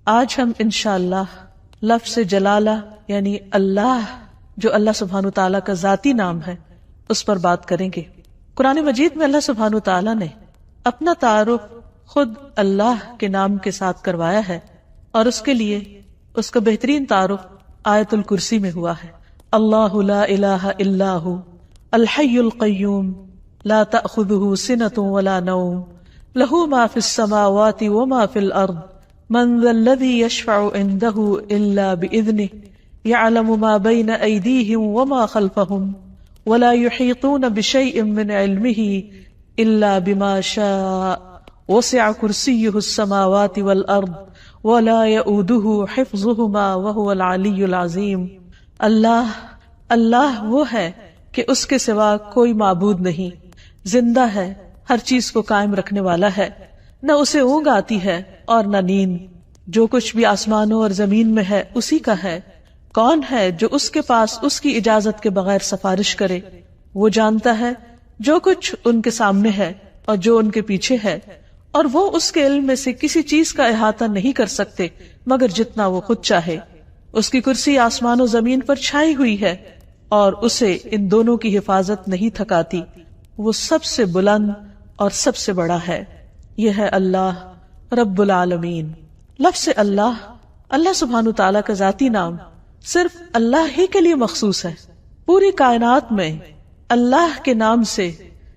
آج ہم انشاءاللہ لفظ جلالہ یعنی اللہ جو اللہ سبحانہ تعالیٰ کا ذاتی نام ہے اس پر بات کریں گے۔ قرآن مجید میں اللہ سبحانہ تعالیٰ نے اپنا تعارف خود اللہ کے نام کے ساتھ کروایا ہے، اور اس کے لیے اس کا بہترین تعارف آیت الکرسی میں ہوا ہے۔ اللہ لا الہ الا ہو الحی القیوم لا تأخذہ سنۃ ولا نوم لہ ما فی السماوات وما فی الارض من ذا الذی یشفع عنده الا بإذنہ یعلم ما بین ایدیہم وما خلفہم ولا يحيطون بشيء من علمه إلا بما شاء وسع كرسيه السماوات والأرض ولا يؤوده حفظهما وهو العلي العظيم۔ اللہ وہ ہے کہ اس کے سوا کوئی معبود نہیں، زندہ ہے، ہر چیز کو قائم رکھنے والا ہے، نہ اسے اونگ آتی ہے اور نہ نیند، جو کچھ بھی آسمانوں اور زمین میں ہے اسی کا ہے۔ کون ہے جو اس کے پاس اس کی اجازت کے بغیر سفارش کرے؟ وہ جانتا ہے جو کچھ ان کے سامنے ہے اور جو ان کے پیچھے ہے، اور وہ اس کے علم میں سے کسی چیز کا احاطہ نہیں کر سکتے مگر جتنا وہ خود چاہے۔ اس کی کرسی آسمان و زمین پر چھائی ہوئی ہے اور اسے ان دونوں کی حفاظت نہیں تھکاتی۔ وہ سب سے بلند اور سب سے بڑا ہے۔ یہ ہے اللہ رب العالمین۔ لفظ اللہ سبحانہ تعالیٰ کا ذاتی نام صرف اللہ ہی کے لیے مخصوص ہے۔ پوری کائنات میں اللہ کے نام سے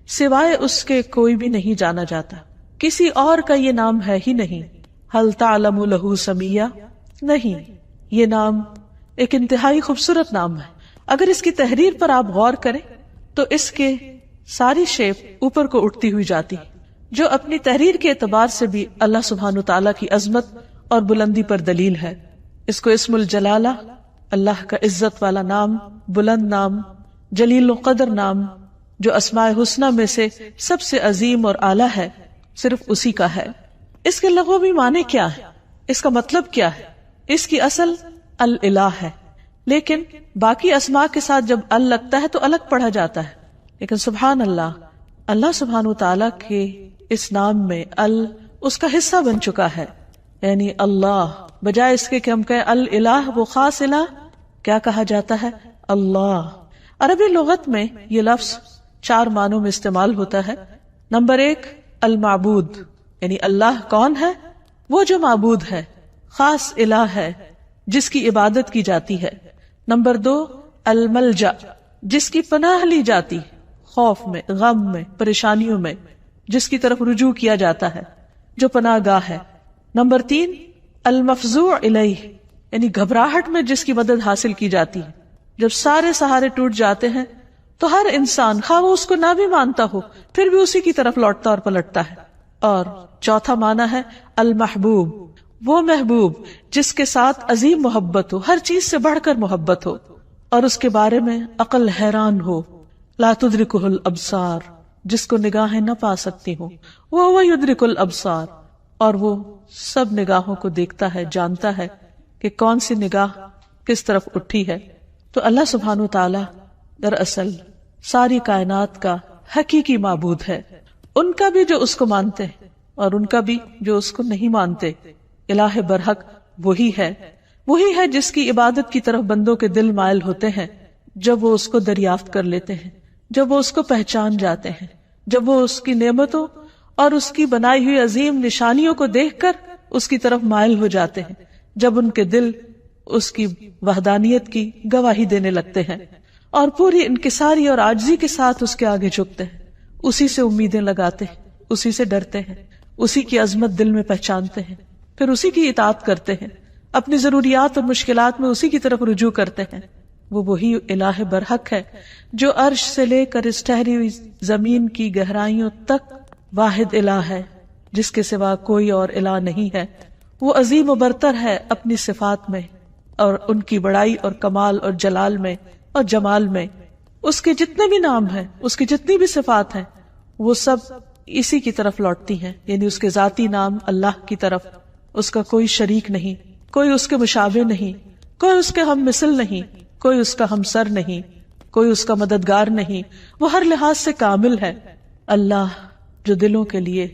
سوائے اس کے کوئی بھی نہیں جانا جاتا، کسی اور کا یہ نام ہے ہی نہیں۔ ہل تعلم لہ سمیہ؟ نہیں، یہ نام ایک انتہائی خوبصورت نام ہے۔ اگر اس کی تحریر پر آپ غور کریں تو اس کے ساری شیپ اوپر کو اٹھتی ہوئی جاتی، جو اپنی تحریر کے اعتبار سے بھی اللہ سبحانہ تعالیٰ کی عظمت اور بلندی پر دلیل ہے۔ اس کو اسم الجلالہ، اللہ کا عزت والا نام، بلند نام، جلیل القدر نام، جو اسماء حسنہ میں سے سب سے عظیم اور اعلیٰ ہے، صرف اسی کا ہے۔ اس کے لغوی معنی کیا ہے؟ اس کا مطلب کیا ہے؟ اس کی اصل الالہ ہے، لیکن باقی اسماء کے ساتھ جب ال لگتا ہے تو الگ پڑھا جاتا ہے۔ لیکن سبحان اللہ سبحانہ تعالیٰ کے اس نام میں ال اس کا حصہ بن چکا ہے، یعنی اللہ بجائے اس کے کہ ہم کہیں الالہ وہ خاص الہ، کیا کہا جاتا ہے؟ اللہ۔ عربی لغت میں یہ لفظ 4 معنوں میں استعمال ہوتا ہے۔ نمبر 1 المعبود، یعنی اللہ کون ہے؟ وہ جو معبود ہے، خاص الہ ہے جس کی عبادت کی جاتی ہے۔ نمبر 2 الملجا، جس کی پناہ لی جاتی، خوف میں، غم میں، پریشانیوں میں، جس کی طرف رجوع کیا جاتا ہے، جو پناہ گاہ ہے۔ نمبر 3 المفزوع الیہ، یعنی گھبراہٹ میں جس کی مدد حاصل کی جاتی ہے۔ جب سارے سہارے ٹوٹ جاتے ہیں تو ہر انسان خواہ وہ اس کو نہ بھی مانتا ہو پھر بھی اسی کی طرف لوٹتا اور پلٹتا ہے۔ اور چوتھا معنی ہے المحبوب، وہ محبوب جس کے ساتھ عظیم محبت ہو، ہر چیز سے بڑھ کر محبت ہو، اور اس کے بارے میں عقل حیران ہو۔ لا تدرکہ الابصار، جس کو نگاہیں نہ پا سکتی ہوں، وہ یدرک الابصار، اور وہ سب نگاہوں کو دیکھتا ہے، جانتا ہے کہ کون سی نگاہ کس طرف اٹھی ہے۔ تو اللہ سبحانہ تعالی دراصل ساری کائنات کا حقیقی معبود ہے، ان کا بھی جو اس کو مانتے ہیں اور ان کا بھی جو اس کو نہیں مانتے۔ الہ برحق وہی ہے جس کی عبادت کی طرف بندوں کے دل مائل ہوتے ہیں جب وہ اس کو دریافت کر لیتے ہیں، جب وہ اس کو پہچان جاتے ہیں، جب وہ اس کی نعمتوں اور اس کی بنائی ہوئی عظیم نشانیوں کو دیکھ کر اس کی طرف مائل ہو جاتے ہیں، جب ان کے دل اس کی وحدانیت کی گواہی دینے لگتے ہیں اور پوری انکساری اور عاجزی کے ساتھ اس کے آگے جھکتے ہیں، اسی سے امیدیں لگاتے ہیں، اسی سے ڈرتے ہیں، اسی کی عظمت دل میں پہچانتے ہیں، پھر اسی کی اطاعت کرتے ہیں، اپنی ضروریات اور مشکلات میں اسی کی طرف رجوع کرتے ہیں۔ وہ وہی الہ برحق ہے جو عرش سے لے کر اس ٹھہری ہوئی زمین کی گہرائیوں تک واحد الہ ہے، جس کے سوا کوئی اور الہ نہیں ہے۔ وہ عظیم و برتر ہے اپنی صفات میں اور ان کی بڑائی اور کمال اور جلال میں اور جمال میں۔ اس کے جتنے بھی نام ہیں، اس کی جتنی بھی صفات ہیں، وہ سب اسی کی طرف لوٹتی ہیں، یعنی اس کے ذاتی نام اللہ کی طرف۔ اس کا کوئی شریک نہیں، کوئی اس کے مشابہ نہیں، کوئی اس کے ہم مثل نہیں، کوئی اس کا ہمسر نہیں، کوئی اس کا مددگار نہیں۔ وہ ہر لحاظ سے کامل ہے۔ اللہ جو دلوں کے لیے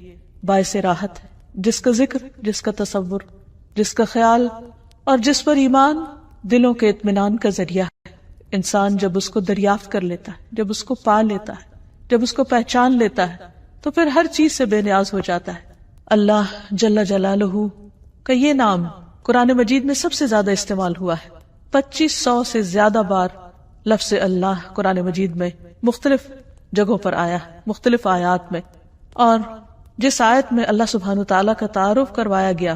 باعث راحت ہے، جس کا ذکر، جس کا تصور جس کا خیال اور جس پر ایمان دلوں کے اطمینان کا ذریعہ ہے۔ انسان جب اس کو دریافت کر لیتا ہے، جب اس کو پا لیتا ہے، جب اس کو پہچان لیتا ہے، تو پھر ہر چیز سے بے نیاز ہو جاتا ہے۔ اللہ جل جلالہ کا یہ نام قرآن مجید میں سب سے زیادہ استعمال ہوا ہے۔ 2500 سے زیادہ بار لفظ اللہ قرآن مجید میں مختلف جگہوں پر آیا ہے، مختلف آیات میں، اور جس آیت میں اللہ سبحانہ تعالیٰ کا تعارف کروایا گیا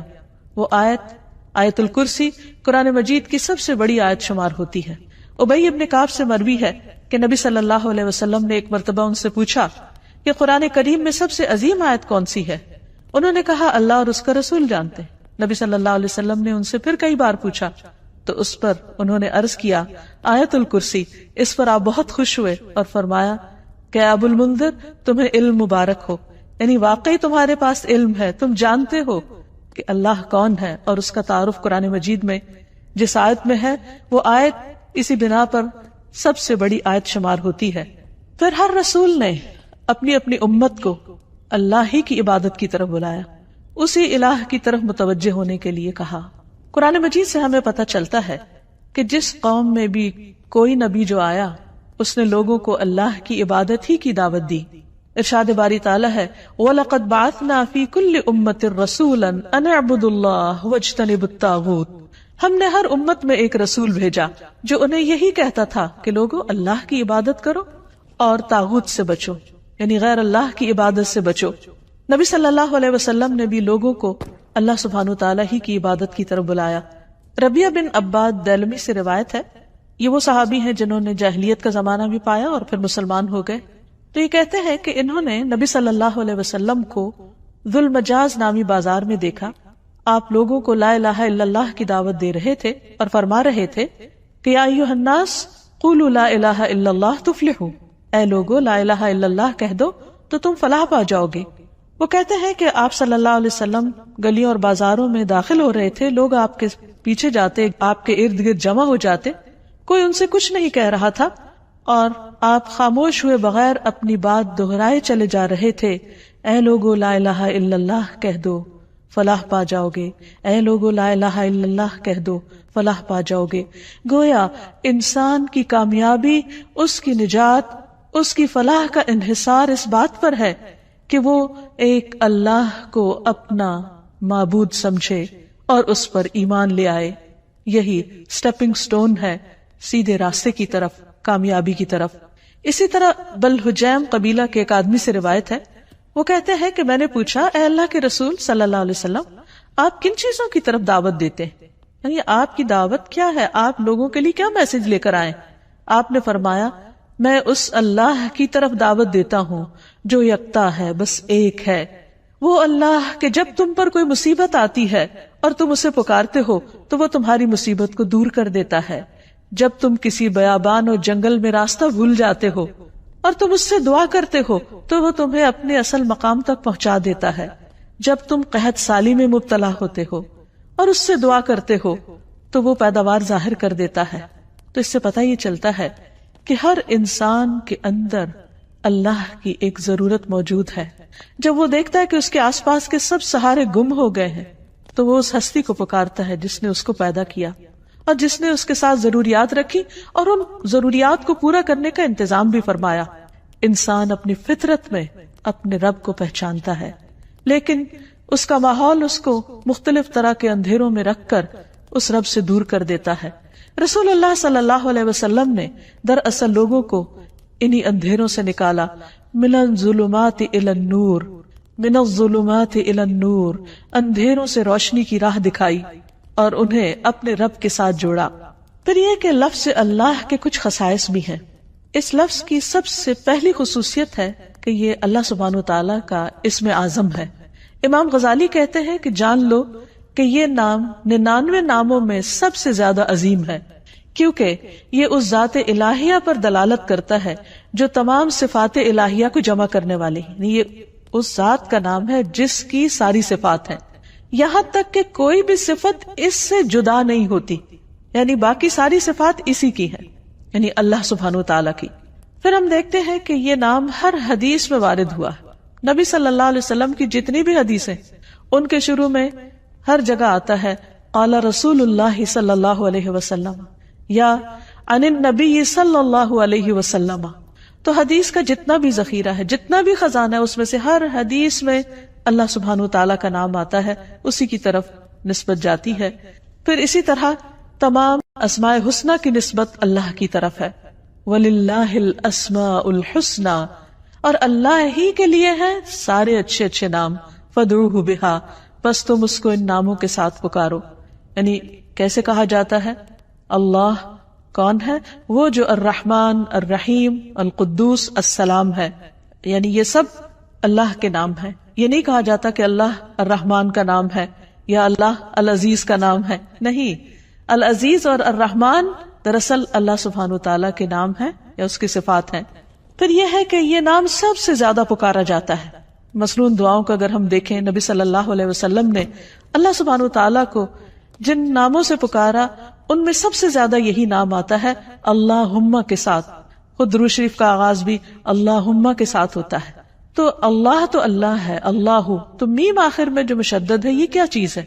وہ آیت الکرسی قرآن مجید کی سب سے بڑی آیت شمار ہوتی ہے۔ ابی ابن کعب سے مروی ہے کہ نبی صلی اللہ علیہ وسلم نے ایک مرتبہ ان سے پوچھا کہ قرآن کریم میں سب سے عظیم آیت کون سی ہے؟ انہوں نے کہا اللہ اور اس کا رسول جانتے ہیں۔ نبی صلی اللہ علیہ وسلم نے ان سے پھر کئی بار پوچھا تو اس پر انہوں نے عرض کیا آیت الکرسی۔ اس پر آپ بہت خوش ہوئے اور فرمایا کہ ابو المنذر تمہیں علم مبارک ہو، یعنی واقعی تمہارے پاس علم ہے، تم جانتے ہو کہ اللہ کون ہے، اور اس کا تعارف قرآن مجید میں جس آیت میں ہے وہ آیت اسی بنا پر سب سے بڑی آیت شمار ہوتی ہے۔ پھر ہر رسول نے اپنی اپنی امت کو اللہ ہی کی عبادت کی طرف بلایا، اسی الہ کی طرف متوجہ ہونے کے لیے کہا۔ قرآن مجید سے ہمیں پتہ چلتا ہے کہ جس قوم میں بھی کوئی نبی جو آیا اس نے لوگوں کو اللہ کی عبادت ہی کی دعوت دی۔ ارشاد باری تعالیٰ ہے وَلَقَدْ بَعَثْنَا فِي كُلِّ أُمَّةٍ رَسُولًا أَنِ اعْبُدُوا اللَّهَ وَاجْتَنِبُوا الطَّاغُوتَ۔ ہم نے ہر امت میں ایک رسول بھیجا جو انہیں یہی کہتا تھا کہ لوگوں اللہ کی عبادت کرو اور طاغوت سے بچو، یعنی غیر اللہ کی عبادت سے بچو۔ نبی صلی اللہ علیہ وسلم نے بھی لوگوں کو اللہ سبحانہ تعالیٰ ہی کی عبادت کی طرف بلایا۔ ربیہ بن عباد دیلمی سے روایت ہے، یہ وہ صحابی ہیں جنہوں نے جاہلیت کا زمانہ بھی پایا اور پھر مسلمان ہو گئے۔ تو یہ کہتے ہیں کہ انہوں نے نبی صلی اللہ علیہ وسلم کو ذو المجاز نامی بازار میں دیکھا، آپ لوگوں کو لا الہ الا اللہ کی دعوت دے رہے تھے اور فرما رہے تھے کہ یا ایھا الناس قولوا لا الہ الا اللہ تفلحوا، اے لوگو لا الہ الا اللہ کہہ دو تو تم فلاح پا جاؤ گے۔ وہ کہتے ہیں کہ آپ صلی اللہ علیہ وسلم گلیوں اور بازاروں میں داخل ہو رہے تھے، لوگ آپ کے پیچھے جاتے، آپ کے ارد گرد جمع ہو جاتے، کوئی ان سے کچھ نہیں کہہ رہا تھا اور آپ خاموش ہوئے بغیر اپنی بات دہرائے چلے جا رہے تھے، اے لوگو لا الہ الا اللہ کہہ دو فلاح پا جاؤ گے، اے لوگو لا الہ الا اللہ کہہ دو فلاح پا جاؤ گے۔ گویا انسان کی کامیابی، اس کی نجات، اس کی فلاح کا انحصار اس بات پر ہے کہ وہ ایک اللہ کو اپنا معبود سمجھے اور اس پر ایمان لے آئے۔ یہی سٹیپنگ سٹون ہے سیدھے راستے کی طرف، کامیابی کی طرف۔ اسی طرح بلحجیم قبیلہ کے ایک آدمی سے روایت ہے، وہ کہتے ہیں کہ میں نے پوچھا اے اللہ کے رسول صلی اللہ علیہ وسلم آپ کن چیزوں کی طرف دعوت دیتے ہیں، یعنی آپ کی دعوت کیا ہے، آپ لوگوں کے لیے کیا میسج لے کر آئے؟ آپ نے فرمایا میں اس اللہ کی طرف دعوت دیتا ہوں جو یکتا ہے، بس ایک ہے، وہ اللہ کہ جب تم پر کوئی مصیبت آتی ہے اور تم اسے پکارتے ہو تو وہ تمہاری مصیبت کو دور کر دیتا ہے، جب تم کسی بیابان اور جنگل میں راستہ بھول جاتے ہو اور تم اس سے دعا کرتے ہو تو وہ تمہیں اپنے اصل مقام تک پہنچا دیتا ہے، جب تم قحط سالی میں مبتلا ہوتے ہو اور اس سے دعا کرتے ہو تو وہ پیداوار ظاہر کر دیتا ہے۔ تو اس سے پتہ یہ چلتا ہے کہ ہر انسان کے اندر اللہ کی ایک ضرورت موجود ہے۔ جب وہ دیکھتا ہے کہ اس کے آس پاس کے سب سہارے گم ہو گئے ہیں تو وہ اس ہستی کو پکارتا ہے جس نے اس کو پیدا کیا اور جس نے اس کے ساتھ ضروریات رکھی اور ان ضروریات کو پورا کرنے کا انتظام بھی فرمایا۔ انسان اپنی فطرت میں اپنے رب کو پہچانتا ہے، لیکن اس کا ماحول اس کو مختلف طرح کے اندھیروں میں رکھ کر اس رب سے دور کر دیتا ہے۔ رسول اللہ صلی اللہ علیہ وسلم نے دراصل لوگوں کو انہی اندھیروں سے نکالا، من الظلمات الی النور، من الظلمات الی النور، اندھیروں سے روشنی کی راہ دکھائی اور انہیں اپنے رب کے ساتھ جوڑا۔ پھر یہ کہ لفظ اللہ کے کچھ خصائص بھی ہیں۔ اس لفظ کی سب سے پہلی خصوصیت ہے کہ یہ اللہ سبحانہ وتعالی کا اسم اعظم ہے۔ امام غزالی کہتے ہیں کہ جان لو کہ یہ نام 99 ناموں میں سب سے زیادہ عظیم ہے، کیونکہ یہ اس ذات الہیہ پر دلالت کرتا ہے جو تمام صفات الہیہ کو جمع کرنے والی ہے۔ یہ اس ذات کا نام ہے جس کی ساری صفات ہیں، یہاں تک کہ کوئی بھی صفت اس سے جدا نہیں ہوتی، یعنی باقی ساری صفات اسی کی ہیں، یعنی اللہ سبحانہ وتعالی کی۔ پھر ہم دیکھتے ہیں کہ یہ نام ہر حدیث میں وارد ہوا ہے۔ نبی صلی اللہ علیہ وسلم کی جتنی بھی حدیثیں ان کے شروع میں ہر جگہ آتا ہے قال رسول اللہ صلی اللہ علیہ وسلم یا عن النبی صلی اللہ علیہ وسلم. تو حدیث کا جتنا بھی ذخیرہ ہے، جتنا بھی خزانہ ہے، اس میں سے ہر حدیث میں اللہ سبحانہ وتعالی کا نام آتا ہے، اسی کی طرف نسبت جاتی ہے. پھر اسی طرح تمام اسماء حسنہ کی نسبت اللہ کی طرف ہے. وَلِلَّهِ الْأَسْمَاءُ الْحُسْنَى، اور اللہ ہی کے لیے ہیں سارے اچھے اچھے نام. فَادْعُوهُ بِهَا، بس تم اس کو ان ناموں کے ساتھ پکارو. یعنی کیسے کہا جاتا ہے؟ اللہ کون ہے؟ وہ جو الرحمن، الرحیم، القدوس، السلام ہے. یعنی یہ سب اللہ کے نام ہیں. یہ نہیں کہا جاتا کہ اللہ الرحمن کا نام ہے یا اللہ العزیز کا نام ہے. نہیں، العزیز اور الرحمن دراصل اللہ سبحانہ وتعالی کے نام ہیں یا اس کی صفات ہیں. پھر یہ ہے کہ یہ نام سب سے زیادہ پکارا جاتا ہے. مثلاً دعاؤں کا اگر ہم دیکھیں، نبی صلی اللہ علیہ وسلم نے اللہ سبحانہ وتعالی کو جن ناموں سے پکارا ان میں سب سے زیادہ یہی نام آتا ہے اللہم کے ساتھ. خود درود شریف کا آغاز بھی اللہم کے ساتھ ہوتا ہے. تو اللہ ہے، اللہ تو میم آخر میں جو مشدد ہے یہ کیا چیز ہے؟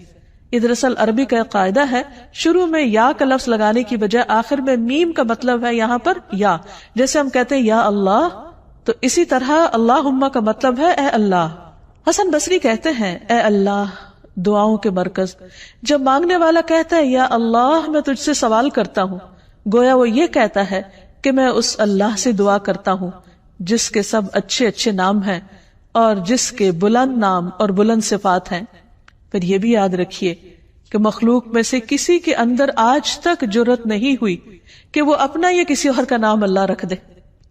یہ دراصل عربی کا ایک قاعدہ ہے، شروع میں یا کا لفظ لگانے کی بجائے آخر میں میم کا مطلب ہے یہاں پر یا. جیسے ہم کہتے ہیں یا اللہ، تو اسی طرح اللہم کا مطلب ہے اے اللہ. حسن بصری کہتے ہیں اے اللہ دعاؤں کے مرکز. جب مانگنے والا کہتا ہے یا اللہ میں تجھ سے سوال کرتا ہوں، گویا وہ یہ کہتا ہے کہ میں اس اللہ سے دعا کرتا ہوں جس کے سب اچھے اچھے نام ہیں اور جس کے بلند نام اور بلند صفات ہیں. پھر یہ بھی یاد رکھیے کہ مخلوق میں سے کسی کے اندر آج تک جرأت نہیں ہوئی کہ وہ اپنا یا کسی اور کا نام اللہ رکھ دے.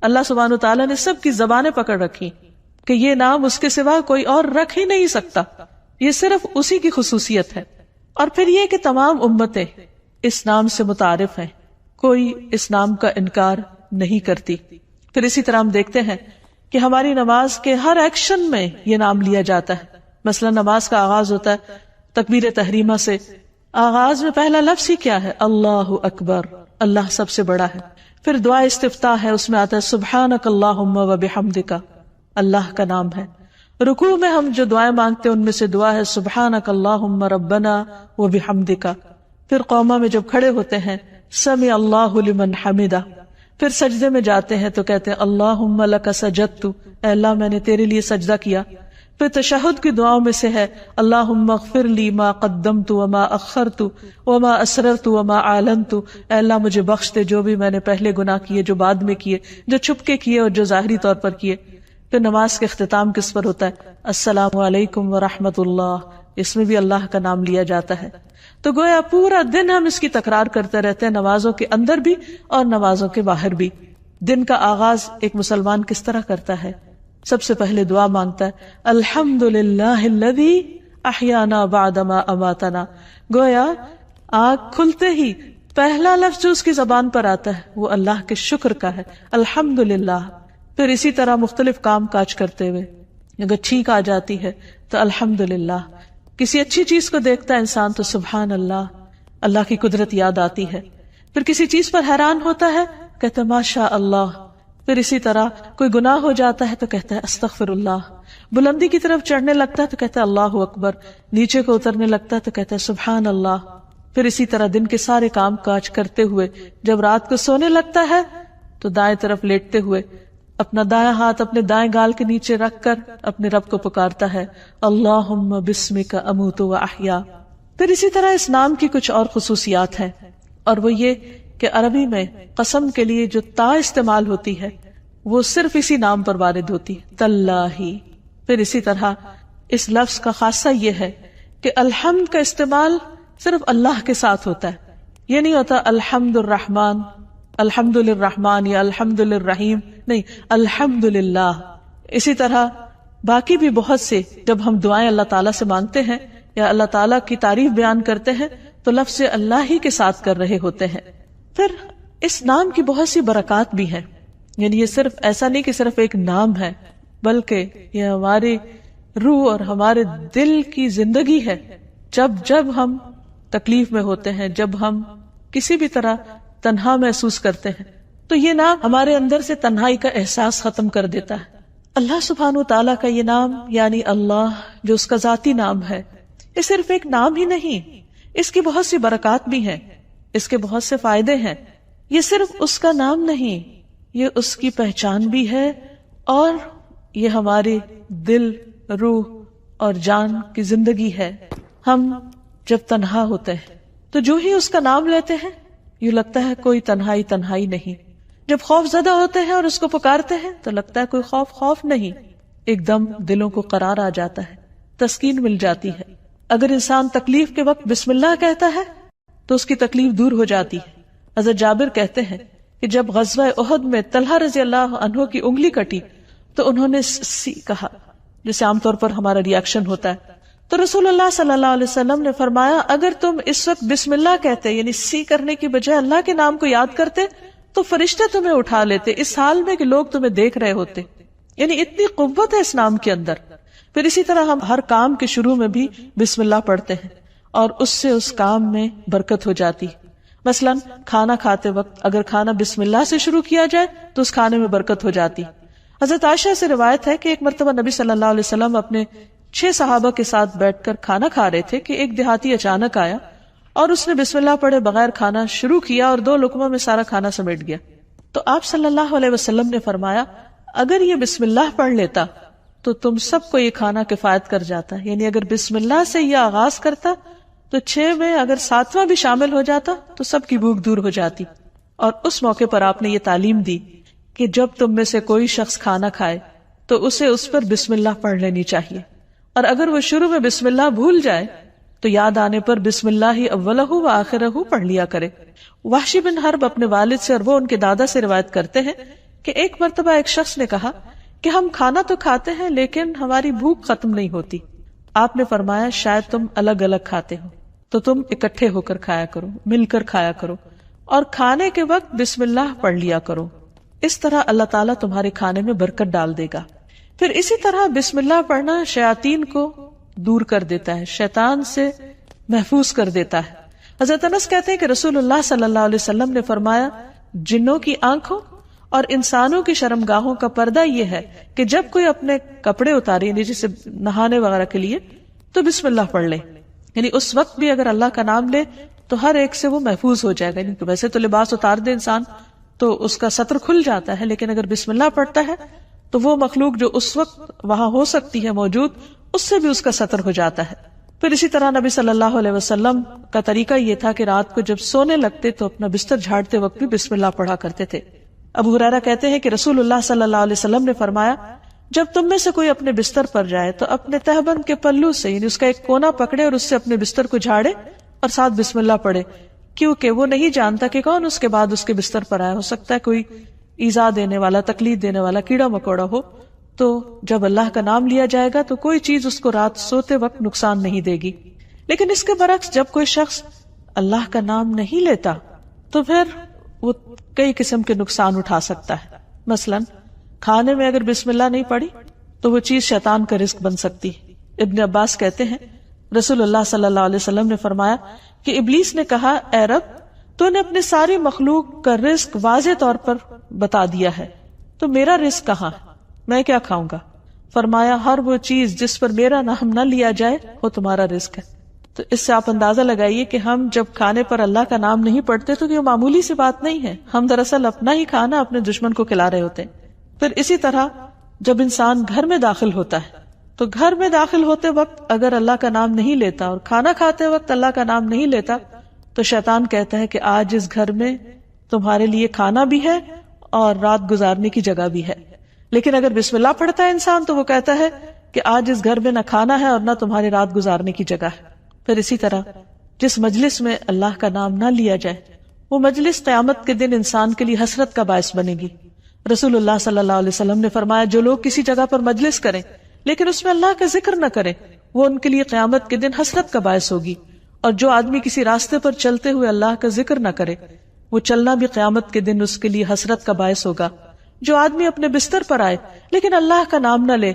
اللہ سبحانہ وتعالیٰ نے سب کی زبانیں پکڑ رکھی کہ یہ نام اس کے سوا کوئی اور رکھ ہی نہیں سکتا، یہ صرف اسی کی خصوصیت ہے. اور پھر یہ کہ تمام امتیں اس نام سے متعارف ہیں، کوئی اس نام کا انکار نہیں کرتی. پھر اسی طرح ہم دیکھتے ہیں کہ ہماری نماز کے ہر ایکشن میں یہ نام لیا جاتا ہے. مثلا نماز کا آغاز ہوتا ہے تکبیر تحریمہ سے. آغاز میں پہلا لفظ ہی کیا ہے؟ اللہ اکبر، اللہ سب سے بڑا ہے. پھر دعا استفتاح ہے، اس میں آتا ہے سبحانک اللہم و بحمدک، اللہ کا نام ہے. رکوع میں ہم جو دعائیں مانگتے ہیں ان میں سے دعا ہے سبحانک اللہم ربنا و بحمدک. پھر قوما میں جب کھڑے ہوتے ہیں سمع اللہ لمن حمدہ. پھر سجدے میں جاتے ہیں تو کہتے ہیں اللہم لک سجدت، اے اللہ میں نے تیرے لیے سجدہ کیا. پھر تشہد کی دعاؤں میں سے ہے اللہم اغفر لی ما قدمت وما اخرت وما اسررت وما اعلنت، اے اللہ مجھے بخش دے جو بھی میں نے پہلے گناہ کیے، جو بعد میں کیے، جو چھپ کے کیے اور جو ظاہری طور پر کیے. پھر نماز کے اختتام کس پر ہوتا ہے؟ السلام علیکم ورحمۃ اللہ. اس میں بھی اللہ کا نام لیا جاتا ہے. تو گویا پورا دن ہم اس کی تکرار کرتے رہتے ہیں، نمازوں کے اندر بھی اور نمازوں کے باہر بھی. دن کا آغاز ایک مسلمان کس طرح کرتا ہے؟ سب سے پہلے دعا مانگتا ہے الحمدللہ الذی احیانا بعد ما اماتنا. گویا آنکھ کھلتے ہی پہلا لفظ جو اس کی زبان پر آتا ہے وہ اللہ کے شکر کا ہے، الحمدللہ. پھر اسی طرح مختلف کام کاج کرتے ہوئے اگر چھینک آ جاتی ہے تو الحمدللہ. کسی اچھی چیز کو دیکھتا ہے انسان تو سبحان اللہ، اللہ کی قدرت یاد آتی ہے. پھر کسی چیز پر حیران ہوتا ہے کہتا ہے ماشاء اللہ. پھر اسی طرح کوئی گناہ ہو جاتا ہے تو کہتا ہے استغفر اللہ. بلندی کی طرف چڑھنے لگتا ہے تو کہتا ہے اللہ اکبر. نیچے کو اترنے لگتا ہے تو کہتا ہے سبحان اللہ. پھر اسی طرح دن کے سارے کام کاج کرتے ہوئے جب رات کو سونے لگتا ہے تو دائیں طرف لیٹتے ہوئے اپنا دائیں ہاتھ اپنے دائیں گال کے نیچے رکھ کر اپنے رب کو پکارتا ہے اللہم بسمک اموت و احیا. پھر اسی طرح اس نام کی کچھ اور خصوصیات ہیں، اور وہ یہ کہ عربی میں قسم کے لیے جو تا استعمال ہوتی ہے وہ صرف اسی نام پر وارد ہوتی ہے، تاللہ. پھر اسی طرح اس لفظ کا خاصہ یہ ہے کہ الحمد کا استعمال صرف اللہ کے ساتھ ہوتا ہے. یہ نہیں ہوتا الحمد الرحمن، الحمد للرحمن یا الحمد للرحیم، نہیں، الحمد للہ. اسی طرح باقی بھی بہت سے جب ہم دعائیں اللہ تعالیٰ سے مانگتے ہیں یا اللہ تعالیٰ کی تعریف بیان کرتے ہیں تو لفظ اللہ ہی کے ساتھ کر رہے ہوتے ہیں. پھر اس نام کی بہت سی برکات بھی ہیں. یعنی یہ صرف ایسا نہیں کہ صرف ایک نام ہے، بلکہ یہ ہماری روح اور ہمارے دل کی زندگی ہے. جب ہم تکلیف میں ہوتے ہیں، جب ہم کسی بھی طرح تنہا محسوس کرتے ہیں تو یہ نام ہمارے اندر سے تنہائی کا احساس ختم کر دیتا ہے. اللہ سبحانہ وتعالیٰ کا یہ نام یعنی اللہ جو اس کا ذاتی نام ہے، یہ صرف ایک نام ہی نہیں، اس کی بہت سی برکات بھی ہیں، اس کے بہت سے فائدے ہیں. یہ صرف اس کا نام نہیں، یہ اس کی پہچان بھی ہے، اور یہ ہماری دل، روح اور جان کی زندگی ہے. ہم جب تنہا ہوتے ہیں تو جو ہی اس کا نام لیتے ہیں یوں لگتا ہے کوئی تنہائی نہیں. جب خوف زدہ ہوتے ہیں اور اس کو پکارتے ہیں تو لگتا ہے کوئی خوف نہیں. ایک دم دلوں کو قرار آ جاتا ہے، تسکین مل جاتی ہے. اگر انسان تکلیف کے وقت بسم اللہ کہتا ہے تو اس کی تکلیف دور ہو جاتی ہے. حضرت جابر کہتے ہیں کہ جب غزوہ احد میں طلحہ رضی اللہ عنہ کی انگلی کٹی تو انہوں نے سی کہا، جسے عام طور پر ہمارا ریاکشن ہوتا ہے. تو رسول اللہ صلی اللہ علیہ وسلم نے فرمایا اگر تم اس وقت بسم اللہ کہتے، یعنی سی کرنے کی بجائے اللہ کے نام کو یاد کرتے، تو فرشتے تمہیں اٹھا لیتے اس حال میں کہ لوگ تمہیں دیکھ رہے ہوتے. یعنی اتنی قوت ہے اس نام کے اندر. پھر اسی طرح ہم ہر کام کے شروع میں بھی بسم اللہ پڑھتے ہیں اور اس سے اس کام میں برکت ہو جاتی. مثلا کھانا کھاتے وقت اگر کھانا بسم اللہ سے شروع کیا جائے تو اس کھانے میں برکت ہو جاتی. حضرت عائشہ سے روایت ہے کہ ایک مرتبہ نبی صلی اللہ علیہ وسلم اپنے 6 صحابہ کے ساتھ بیٹھ کر کھانا کھا رہے تھے کہ ایک دیہاتی اچانک آیا اور اس نے بسم اللہ پڑھے بغیر کھانا شروع کیا اور 2 لقموں میں سارا کھانا سمیٹ گیا. تو آپ صلی اللہ علیہ وسلم نے فرمایا اگر یہ بسم اللہ پڑھ لیتا تو تم سب کو یہ کھانا کفایت کر جاتا. یعنی اگر بسم اللہ سے یہ آغاز کرتا تو 6 میں اگر 7واں بھی شامل ہو جاتا تو سب کی بھوک دور ہو جاتی. اور اس موقع پر آپ نے یہ تعلیم دی کہ جب تم میں سے کوئی شخص کھانا کھائے تو اسے اس پر بسم اللہ پڑھ لینی چاہیے، اور اگر وہ شروع میں بسم اللہ بھول جائے تو یاد آنے پر بسم اللہ اولہ و آخرہ پڑھ لیا کرے. وحشی بن حرب اپنے والد سے اور وہ ان کے دادا سے روایت کرتے ہیں کہ ایک مرتبہ ایک شخص نے کہا کہ ہم کھانا تو کھاتے ہیں لیکن ہماری بھوک ختم نہیں ہوتی. آپ نے فرمایا شاید تم الگ الگ کھاتے ہو تو تم اکٹھے ہو کر کھایا کرو، مل کر کھایا کرو، اور کھانے کے وقت بسم اللہ پڑھ لیا کرو. اس طرح اللہ تعالیٰ تمہارے کھانے میں برکت ڈال دے گا. پھر اسی طرح بسم اللہ پڑھنا شیاطین کو دور کر دیتا ہے، شیطان سے محفوظ کر دیتا ہے. حضرت انس کہتے ہیں کہ رسول اللہ صلی اللہ علیہ وسلم نے فرمایا جنوں کی آنکھوں اور انسانوں کی شرمگاہوں کا پردہ یہ ہے کہ جب کوئی اپنے کپڑے اتارے یعنی جسے نہانے وغیرہ کے لیے تو بسم اللہ پڑھ لے. یعنی اس وقت بھی اگر اللہ کا نام لے تو ہر ایک سے وہ محفوظ ہو جائے گا. یعنی ویسے تو لباس اتار دے انسان تو اس کا ستر کھل جاتا ہے، لیکن اگر بسم اللہ پڑھتا ہے تو وہ مخلوق جو اس وقت وہاں ہو سکتی ہے موجود، اس سے بھی اس کا ستر ہو جاتا ہے. پھر اسی طرح نبی صلی اللہ علیہ وسلم کا طریقہ یہ تھا کہ رات کو جب سونے لگتے تو اپنا بستر جھاڑتے وقت بھی بسم اللہ پڑھا کرتے تھے. ابو ہریرہ کہتے ہیں کہ رسول اللہ صلی اللہ علیہ وسلم نے فرمایا جب تم میں سے کوئی اپنے بستر پر جائے تو اپنے تہبند کے پلو سے یعنی اس کا ایک کونا پکڑے اور اس سے اپنے بستر کو جھاڑے اور ساتھ بسم اللہ پڑھے، کیونکہ وہ نہیں جانتا کہ کون اس کے بعد اس کے بستر پر آیا. ہو سکتا ہے کوئی ایذا دینے والا، تکلیف دینے والا کیڑا مکوڑا ہو. تو جب اللہ کا نام لیا جائے گا تو کوئی چیز اس کو رات سوتے وقت نقصان نہیں دے گی. لیکن اس کے برعکس جب کوئی شخص اللہ کا نام نہیں لیتا تو پھر وہ کئی قسم کے نقصان اٹھا سکتا ہے. مثلا کھانے میں اگر بسم اللہ نہیں پڑھی تو وہ چیز شیطان کا رزق بن سکتی. ابن عباس کہتے ہیں رسول اللہ صلی اللہ علیہ وسلم نے فرمایا کہ ابلیس نے کہا اے رب تو نے اپنے ساری مخلوق کا رزق واضح طور پر بتا دیا ہے، تو میرا رزق کہاں ہے، میں کیا کھاؤں گا؟ فرمایا ہر وہ چیز جس پر میرا نام نہ لیا جائے وہ تمہارا رزق ہے. تو اس سے آپ اندازہ لگائیے کہ ہم جب کھانے پر اللہ کا نام نہیں پڑھتے تو یہ معمولی سی بات نہیں ہے، ہم دراصل اپنا ہی کھانا اپنے دشمن کو کھلا رہے ہوتے ہیں. پھر اسی طرح جب انسان گھر میں داخل ہوتا ہے تو گھر میں داخل ہوتے وقت اگر اللہ کا نام نہیں لیتا اور کھانا کھاتے وقت اللہ کا نام نہیں لیتا تو شیطان کہتا ہے کہ آج اس گھر میں تمہارے لیے کھانا بھی ہے اور رات گزارنے کی جگہ بھی ہے. لیکن اگر بسم اللہ پڑھتا ہے انسان تو وہ کہتا ہے کہ آج اس گھر میں نہ کھانا ہے اور نہ تمہاری رات گزارنے کی جگہ ہے. پھر اسی طرح جس مجلس میں اللہ کا نام نہ لیا جائے وہ مجلس قیامت کے دن انسان کے لیے حسرت کا باعث بنے گی. رسول اللہ صلی اللہ علیہ وسلم نے فرمایا جو لوگ کسی جگہ پر مجلس کریں لیکن اس میں اللہ کا ذکر نہ کریں وہ ان کے لیے قیامت کے دن حسرت کا باعث ہوگی. اور جو آدمی کسی راستے پر چلتے ہوئے اللہ کا ذکر نہ کرے وہ چلنا بھی قیامت کے دن اس کے لیے حسرت کا باعث ہوگا. جو آدمی اپنے بستر پر آئے لیکن اللہ کا نام نہ لے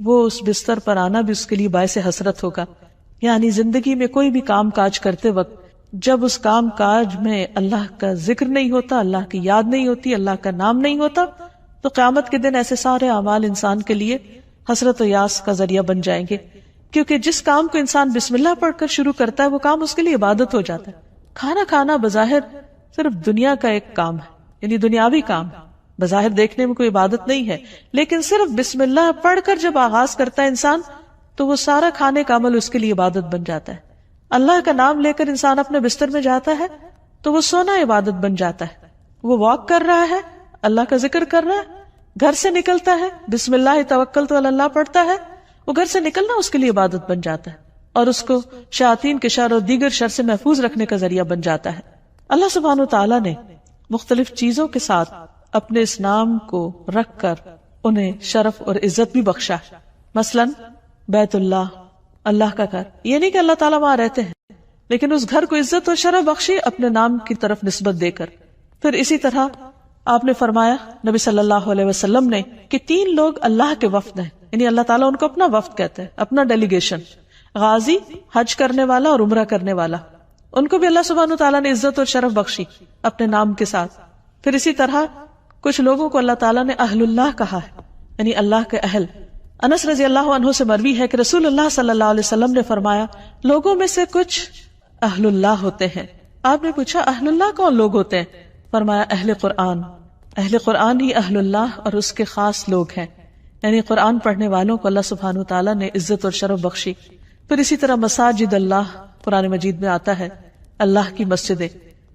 وہ اس بستر پر آنا بھی اس کے لیے باعث حسرت ہوگا. یعنی زندگی میں کوئی بھی کام کاج کرتے وقت جب اس کام کاج میں اللہ کا ذکر نہیں ہوتا، اللہ کی یاد نہیں ہوتی، اللہ کا نام نہیں ہوتا تو قیامت کے دن ایسے سارے اعمال انسان کے لیے حسرت و یاس کا ذریعہ بن جائیں گے. کیونکہ جس کام کو انسان بسم اللہ پڑھ کر شروع کرتا ہے وہ کام اس کے لیے عبادت ہو جاتا ہے. کھانا کھانا بظاہر صرف دنیا کا ایک کام ہے، یعنی دنیاوی کام ہے، بظاہر دیکھنے میں کوئی عبادت نہیں ہے، لیکن صرف بسم اللہ پڑھ کر جب آغاز کرتا ہے انسان تو وہ سارا کھانے کا عمل اس کے لیے عبادت بن جاتا ہے. اللہ کا نام لے کر انسان اپنے بستر میں جاتا ہے تو وہ سونا عبادت بن جاتا ہے. وہ واک کر رہا ہے، اللہ کا ذکر کر رہا ہے، گھر سے نکلتا ہے بسم اللہ توکلت علی اللہ پڑھتا ہے، وہ گھر سے نکلنا اس کے لیے عبادت بن جاتا ہے اور اس کو شیاطین کے شر اور دیگر شر سے محفوظ رکھنے کا ذریعہ بن جاتا ہے. اللہ سبحانہ وتعالی نے مختلف چیزوں کے ساتھ اپنے اس نام کو رکھ کر انہیں شرف اور عزت بھی بخشا ہے. مثلا بیت اللہ، اللہ کا گھر، یہ نہیں کہ اللہ تعالیٰ وہاں رہتے ہیں، لیکن اس گھر کو عزت اور شرف بخشی اپنے نام کی طرف نسبت دے کر. پھر اسی طرح آپ نے فرمایا نبی صلی اللہ علیہ وسلم نے کہ 3 لوگ اللہ کے وفد ہیں، یعنی اللہ تعالیٰ ان کو اپنا وفد کہتے ہیں، اپنا ڈیلیگیشن. غازی، حج کرنے والا اور عمرہ کرنے والا، ان کو بھی اللہ سبحانہ تعالیٰ نے عزت اور شرف بخشی اپنے نام کے ساتھ. پھر اسی طرح کچھ لوگوں کو اللہ تعالیٰ نے اہل اللہ کہا ہے، یعنی اللہ کے اہل. انس رضی اللہ عنہ سے مروی ہے کہ رسول اللہ صلی اللہ علیہ وسلم نے فرمایا لوگوں میں سے کچھ اہل اللہ ہوتے ہیں. آپ نے پوچھا اہل اللہ کون لوگ ہوتے ہیں؟ فرمایا اہل قرآن. اہل قرآن ہی اہل اللہ اور اس کے خاص لوگ ہیں، یعنی قرآن پڑھنے والوں کو اللہ سبحانہ تعالیٰ نے عزت اور شرف بخشی. پھر اسی طرح مساجد اللہ قرآن مجید میں آتا ہے، اللہ کی مسجدیں.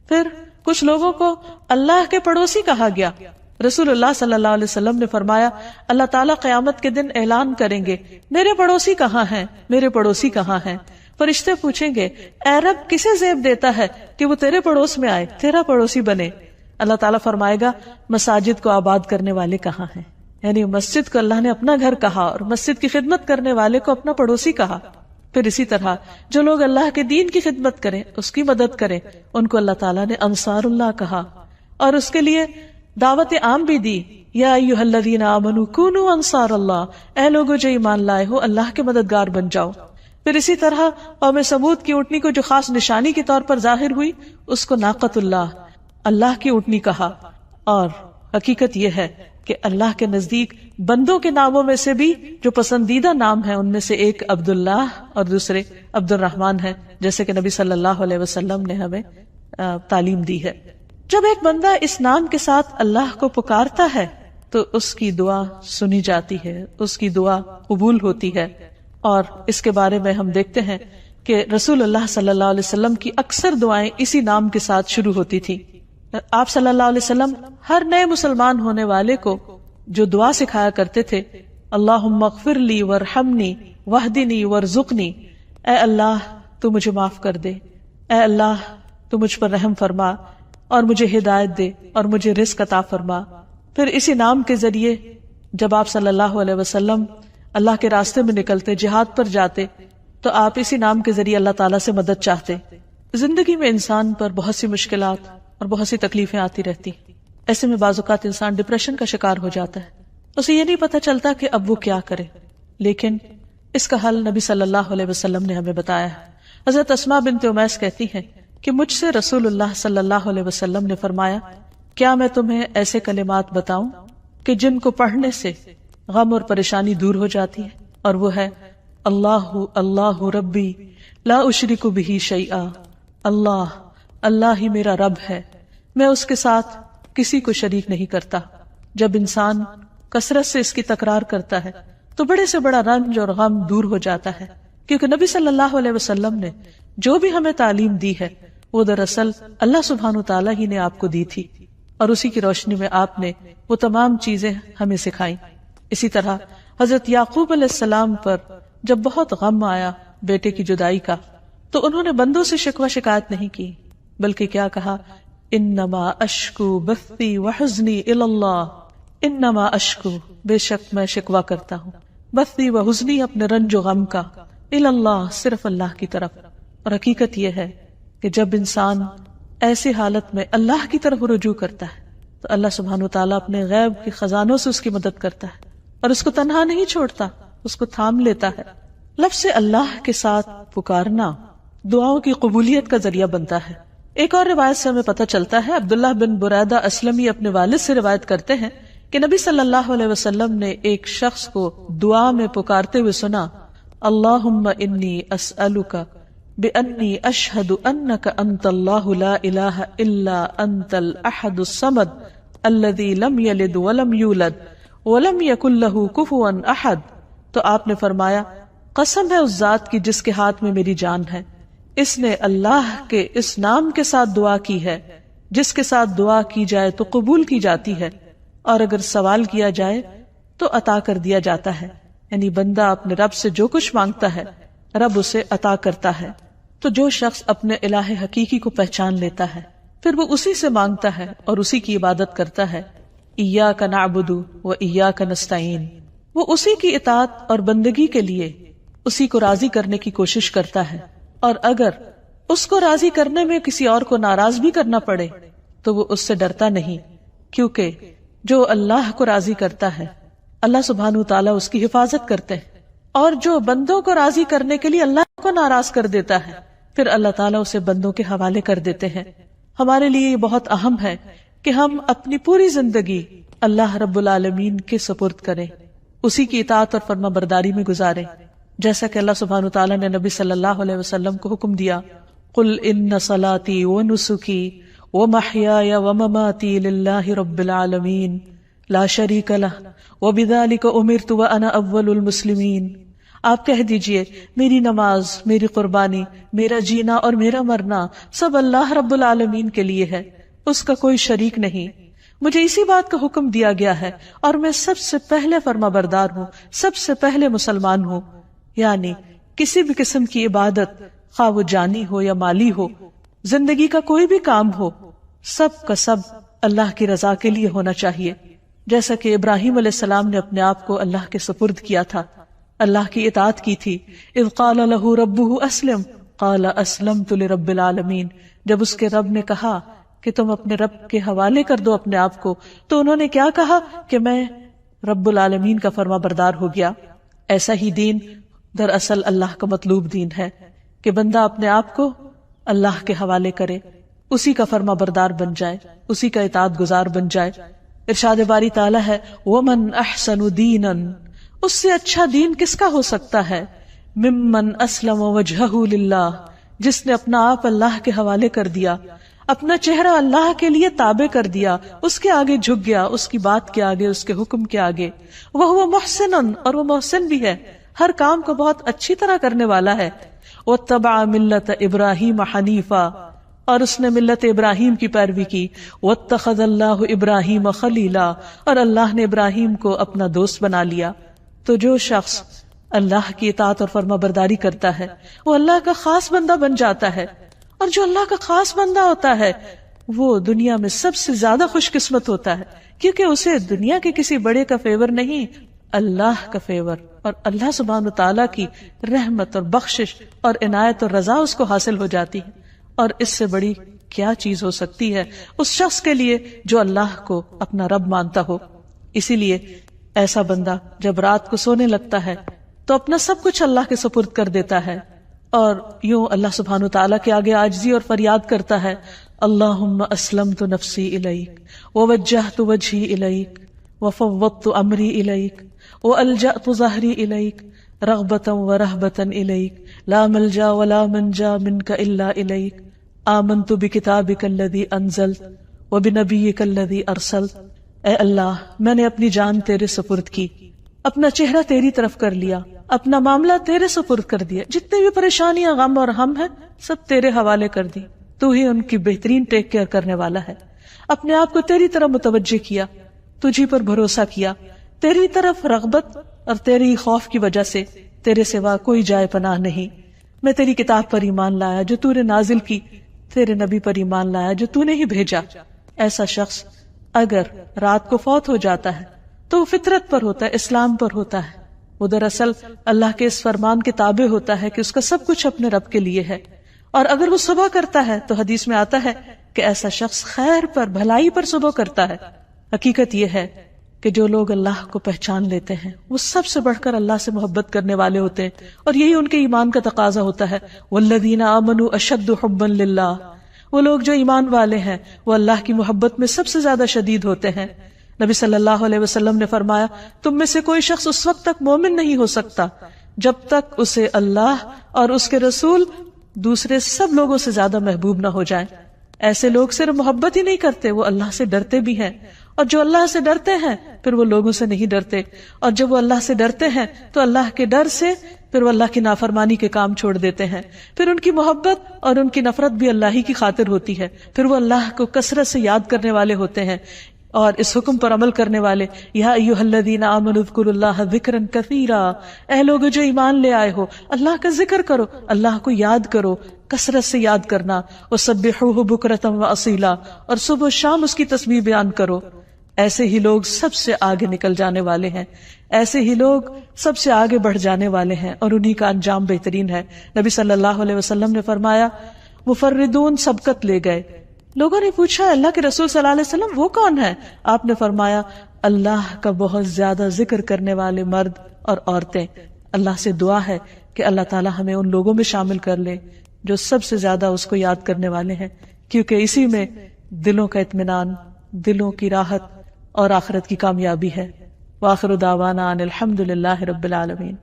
پھر کچھ لوگوں کو اللہ کے پڑوسی کہا گیا. رسول اللہ صلی اللہ علیہ وسلم نے فرمایا اللہ تعالیٰ قیامت کے دن اعلان کریں گے میرے پڑوسی کہاں ہیں، میرے پڑوسی کہاں ہیں. فرشتے پوچھیں گے اے رب کسے زیب دیتا ہے کہ وہ تیرے پڑوس میں آئے، تیرا پڑوسی بنے. اللہ تعالیٰ فرمائے گا مساجد کو آباد کرنے والے کہاں ہیں، یعنی مسجد کو اللہ نے اپنا گھر کہا اور مسجد کی خدمت کرنے والے کو اپنا پڑوسی کہا. پھر اسی طرح جو لوگ اللہ کے دین کی خدمت کریں، اس کی مدد کریں، ان کو اللہ تعالیٰ نے انصار اللہ کہا اور اس کے لیے دعوت عام بھی دی. یا ایھا الذین آمنوا کونوا انصار اللہ، اے لوگو جو ایمان لائے ہو اللہ کے مددگار بن جاؤ. پھر اسی طرح قوم سمود کی اونٹنی کو جو خاص نشانی کے طور پر ظاہر ہوئی اس کو ناقۃ اللہ، اللہ کی اونٹنی کہا. اور حقیقت یہ ہے کہ اللہ کے نزدیک بندوں کے ناموں میں سے بھی جو پسندیدہ نام ہیں ان میں سے ایک عبداللہ اور دوسرے عبد الرحمن ہے، جیسے کہ نبی صلی اللہ علیہ وسلم نے ہمیں تعلیم دی ہے. جب ایک بندہ اس نام کے ساتھ اللہ کو پکارتا ہے تو اس کی دعا سنی جاتی ہے، اس کی دعا قبول ہوتی ہے. اور اس کے بارے میں ہم دیکھتے ہیں کہ رسول اللہ صلی اللہ علیہ وسلم کی اکثر دعائیں اسی نام کے ساتھ شروع ہوتی تھی. آپ صلی اللہ علیہ وسلم ہر نئے مسلمان ہونے والے کو جو دعا سکھایا کرتے تھے اللہم اغفر لی وارحمنی واہدنی وارزقنی، اے اللہ تو مجھے معاف کر دے، اے اللہ تو مجھ پر رحم فرما اور مجھے ہدایت دے اور مجھے رزق عطا فرما. پھر اسی نام کے ذریعے جب آپ صلی اللہ علیہ وسلم اللہ کے راستے میں نکلتے، جہاد پر جاتے، تو آپ اسی نام کے ذریعے اللہ تعالیٰ سے مدد چاہتے. زندگی میں انسان پر بہت سی مشکلات اور بہت سی تکلیفیں آتی رہتی، ایسے میں بعض اوقات انسان ڈپریشن کا شکار ہو جاتا ہے، اسے یہ نہیں پتہ چلتا کہ اب وہ کیا کرے. لیکن اس کا حل نبی صلی اللہ علیہ وسلم نے ہمیں بتایا ہے. حضرت اسماء بنت امیس کہتی ہیں کہ مجھ سے رسول اللہ صلی اللہ علیہ وسلم نے فرمایا کیا میں تمہیں ایسے کلمات بتاؤں کہ جن کو پڑھنے سے غم اور پریشانی دور ہو جاتی ہے، اور وہ ہے اللہ اللہ ربی لا اشرک بہ شیئا، اللہ اللہ ہی میرا رب ہے، میں اس کے ساتھ کسی کو شریک نہیں کرتا. جب انسان کثرت سے اس کی تکرار کرتا ہے تو بڑے سے بڑا رنج اور غم دور ہو جاتا ہے، کیونکہ نبی صلی اللہ علیہ وسلم نے جو بھی ہمیں تعلیم دی ہے وہ دراصل اللہ سبحانہ تعالیٰ ہی نے آپ کو دی تھی، اور اسی کی روشنی میں آپ نے وہ تمام چیزیں ہمیں سکھائیں. اسی طرح حضرت یعقوب علیہ السلام پر جب بہت غم آیا بیٹے کی جدائی کا تو انہوں نے بندوں سے شکوہ شکایت نہیں کی، بلکہ کیا کہا انما اشکو بثی وحزنی الی اللہ، انما اشکو بے شک میں شکوہ کرتا ہوں، بثی وحزنی اپنے رنج و غم کا، الی اللہ صرف اللہ کی طرف. اور حقیقت یہ ہے کہ جب انسان ایسی حالت میں اللہ کی طرف رجوع کرتا ہے تو اللہ سبحانہ وتعالیٰ اپنے غیب کے خزانوں سے اس کی مدد کرتا ہے اور اس کو تنہا نہیں چھوڑتا، اس کو تھام لیتا ہے. لفظ اللہ کے ساتھ پکارنا دعاؤں کی قبولیت کا ذریعہ بنتا ہے. ایک اور روایت سے ہمیں پتہ چلتا ہے، عبداللہ بن بریدہ اسلمی اپنے والد سے روایت کرتے ہیں کہ نبی صلی اللہ علیہ وسلم نے ایک شخص کو دعا میں پکارتے ہوئے سنا اللہم انی اسألک بأنی اشہد انک انت اللہ لا الہ الا انت الاحد الصمد الذی لم یلد ولم یولد ولم یکن لہ کفوا احد. تو آپ نے فرمایا قسم ہے اس ذات کی جس کے ہاتھ میں میری جان ہے، اس نے اللہ کے اس نام کے ساتھ دعا کی ہے جس کے ساتھ دعا کی جائے تو قبول کی جاتی ہے، اور اگر سوال کیا جائے تو عطا کر دیا جاتا ہے. یعنی بندہ اپنے رب سے جو کچھ مانگتا ہے رب اسے عطا کرتا ہے. تو جو شخص اپنے الہ حقیقی کو پہچان لیتا ہے پھر وہ اسی سے مانگتا ہے اور اسی کی عبادت کرتا ہے. ایاک نعبد و ایاک نستعین، وہ اسی کی اطاعت اور بندگی کے لیے اسی کو راضی کرنے کی کوشش کرتا ہے، اور اگر اس کو راضی کرنے میں کسی اور کو ناراض بھی کرنا پڑے تو وہ اس سے ڈرتا نہیں، کیونکہ جو اللہ کو راضی کرتا ہے اللہ سبحانہ تعالیٰ اس کی حفاظت کرتے ہیں، اور جو بندوں کو راضی کرنے کے لیے اللہ کو ناراض کر دیتا ہے پھر اللہ تعالیٰ اسے بندوں کے حوالے کر دیتے ہیں. ہمارے لیے یہ بہت اہم ہے کہ ہم اپنی پوری زندگی اللہ رب العالمین کے سپرد کریں، اسی کی اطاعت اور فرما برداری میں گزاریں، جیسا کہ اللہ سبحانہ تعالیٰ نے نبی صلی اللہ علیہ وسلم کو حکم دیا، قل ان صلاتی ونسکی ومحیای ومماتی للہ رب العالمین لا شریک لہ وبذلک امرت وانا اول المسلمین. آپ کہہ دیجئے میری نماز، میری قربانی، میرا جینا اور میرا مرنا سب اللہ رب العالمین کے لیے ہے، اس کا کوئی شریک نہیں، مجھے اسی بات کا حکم دیا گیا ہے اور میں سب سے پہلے فرما بردار ہوں، سب سے پہلے مسلمان ہوں. یعنی کسی بھی قسم کی عبادت خواہ وہ جانی ہو یا مالی ہو، زندگی کا کوئی بھی کام ہو، سب کا سب اللہ کی رضا کے لیے ہونا چاہیے. جیسا کہ ابراہیم علیہ السلام نے اپنے آپ کو اللہ کے سپرد کیا تھا، اللہ کی اطاعت کی تھی. اذ قال له ربه اسلم قال اسلمت لرب العالمین، جب اس کے رب نے کہا کہ تم اپنے رب کے حوالے کر دو اپنے آپ کو، تو انہوں نے کیا کہا کہ میں رب العالمین کا فرما بردار ہو گیا. ایسا ہی دین دراصل اللہ کا مطلوب دین ہے کہ بندہ اپنے آپ کو اللہ کے حوالے کرے، اسی کا فرما بردار بن جائے، اسی کا اطاعت گزار بن جائے. ارشاد باری تعالیٰ ہے وَمَنْ أَحْسَنُ دِينًا، اس سے اچھا دین کس کا ہو سکتا ہے، ممن اسلم وجہہ للہ، جس نے اپنا آپ اللہ کے حوالے کر دیا، اپنا چہرہ اللہ کے لیے تابع کر دیا، اس کے آگے جھک گیا، اس کی بات کے آگے، اس کے حکم کے آگے. وَهُوَ مُحْسِنٌ، اور وہ محسن بھی ہے، ہر کام کو بہت اچھی طرح کرنے والا ہے. وَاتَّبَعَ مِلَّةَ إِبْرَاهِيمَ حَنِيفًا، اور اس نے ملت ابراہیم کی پیروی کی. وَاتَّخَذَ اللَّهُ إِبْرَاهِيمَ خَلِيلًا، اور اللہ نے ابراہیم کو اپنا دوست بنا لیا. تو جو شخص اللہ کی اطاعت اور فرما برداری کرتا ہے وہ اللہ کا خاص بندہ بن جاتا ہے، اور جو اللہ کا خاص بندہ ہوتا ہے وہ دنیا میں سب سے زیادہ خوش قسمت ہوتا ہے، کیونکہ اسے دنیا کے کسی بڑے کا فیور نہیں، اللہ کا فیور اور اللہ سبحانہ تعالیٰ کی رحمت اور بخشش اور عنایت اور رضا اس کو حاصل ہو جاتی ہے. اور اس سے بڑی کیا چیز ہو سکتی ہے اس شخص کے لیے جو اللہ کو اپنا رب مانتا ہو. اسی لیے ایسا بندہ جب رات کو سونے لگتا ہے تو اپنا سب کچھ اللہ کے سپرد کر دیتا ہے اور یوں اللہ سبحانہ تعالیٰ کے آگے عاجزی اور فریاد کرتا ہے، اللہم اسلمت نفسی الیک ووجہت وجہی الیک وفوضت امری الیک والجأت ظہری الیک رغبتا ورہبتا الیک لا ملجا ولا منجا منک الا الیک آمنت بکتابک الذی انزلت وبنبیک الذی ارسلت. اے اللہ، میں نے اپنی جان تیرے سپرد کی، اپنا چہرہ تیری طرف کر لیا، اپنا معاملہ تیرے سپرد کر دیا، جتنے بھی پریشانیاں غم اور ہم ہیں سب تیرے حوالے کر دی، تو ہی ان کی بہترین ٹیک کیئر کرنے والا ہے. اپنے آپ کو تیری طرف متوجہ کیا، تجھی پر بھروسہ کیا، تیری طرف رغبت اور تیری خوف کی وجہ سے تیرے سوا کوئی جائے پناہ نہیں. میں تیری کتاب پر ایمان لایا جو تو نے نازل کی، تیرے نبی پر ایمان لایا جو تو نے ہی بھیجا. ایسا شخص اگر رات کو فوت ہو جاتا ہے تو وہ فطرت پر ہوتا ہے، اسلام پر ہوتا ہے، وہ دراصل اللہ کے اس فرمان کے تابع ہوتا ہے کہ اس کا سب کچھ اپنے رب کے لیے ہے. اور اگر وہ صبح کرتا ہے تو حدیث میں آتا ہے کہ ایسا شخص خیر پر، بھلائی پر صبح کرتا ہے. حقیقت یہ ہے کہ جو لوگ اللہ کو پہچان لیتے ہیں وہ سب سے بڑھ کر اللہ سے محبت کرنے والے ہوتے ہیں، اور یہی ان کے ایمان کا تقاضا ہوتا ہے. والذین آمنوا اشد حبا للہ، وہ لوگ جو ایمان والے ہیں وہ اللہ کی محبت میں سب سے زیادہ شدید ہوتے ہیں. نبی صلی اللہ علیہ وسلم نے فرمایا، تم میں سے کوئی شخص اس وقت تک مومن نہیں ہو سکتا جب تک اسے اللہ اور اس کے رسول دوسرے سب لوگوں سے زیادہ محبوب نہ ہو جائیں۔ ایسے لوگ صرف محبت ہی نہیں کرتے، وہ اللہ سے ڈرتے بھی ہیں، اور جو اللہ سے ڈرتے ہیں پھر وہ لوگوں سے نہیں ڈرتے، اور جب وہ اللہ سے ڈرتے ہیں تو اللہ کے ڈر سے پھر وہ اللہ کی نافرمانی کے کام چھوڑ دیتے ہیں، پھر ان کی محبت اور ان کی نفرت بھی اللہ ہی کی خاطر ہوتی ہے، پھر وہ اللہ کو کثرت سے یاد کرنے والے ہوتے ہیں اور اس حکم پر عمل کرنے والے۔ یا ایھا الذین آمنوا اذکروا اللہ ذکرا کثیرا، اے لوگ جو ایمان لے آئے ہو اللہ کا ذکر کرو، اللہ کو یاد کرو، کثرت سے یاد کرنا، وسبحوہ بکرۃ واصیلا، اور صبح و شام اس کی تسبیح بیان کرو۔ ایسے ہی لوگ سب سے آگے نکل جانے والے ہیں، ایسے ہی لوگ سب سے آگے بڑھ جانے والے ہیں، اور انہی کا انجام بہترین ہے۔ نبی صلی اللہ علیہ وسلم نے فرمایا مفردون سبقت لے گئے۔ لوگوں نے پوچھا اللہ کے رسول صلی اللہ علیہ وسلم وہ کون ہے؟ آپ نے فرمایا اللہ کا بہت زیادہ ذکر کرنے والے مرد اور عورتیں۔ اللہ سے دعا ہے کہ اللہ تعالی ہمیں ان لوگوں میں شامل کر لے جو سب سے زیادہ اس کو یاد کرنے والے ہیں، کیونکہ اسی میں دلوں کا اطمینان، دلوں کی راحت اور آخرت کی کامیابی ہے۔ وآخر دعوانا ان الحمد للہ رب العالمین۔